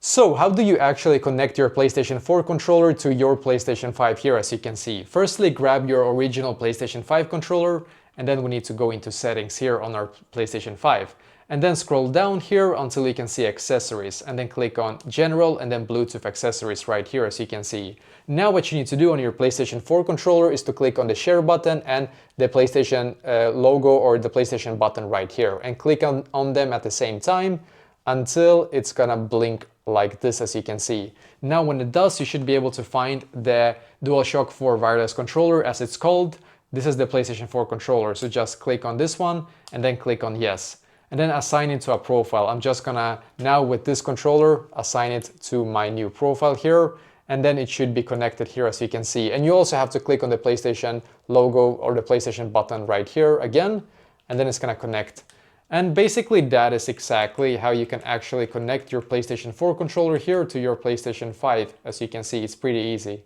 So how do you actually connect your PlayStation 4 controller to your PlayStation 5 here, as you can see? Firstly, grab your original PlayStation 5 controller, and then we need to go into settings here on our PlayStation 5. And then scroll down here until you can see accessories, and then click on general and then Bluetooth accessories right here, as you can see. Now what you need to do on your PlayStation 4 controller is to click on the share button and the PlayStation logo or the PlayStation button right here, and click on them at the same time until it's gonna blink like this, as you can see. Now when it does, you should be able to find the DualShock 4 wireless controller, as it's called. This is the PlayStation 4 controller, so just click on this one and then click on yes. And then assign it to a profile. I'm just gonna, now with this controller, assign it to my new profile here, and then it should be connected here, as you can see. And you also have to click on the PlayStation logo or the PlayStation button right here again, and then it's gonna connect. And basically that is exactly how you can actually connect your PlayStation 4 controller here to your PlayStation 5. As you can see, it's pretty easy.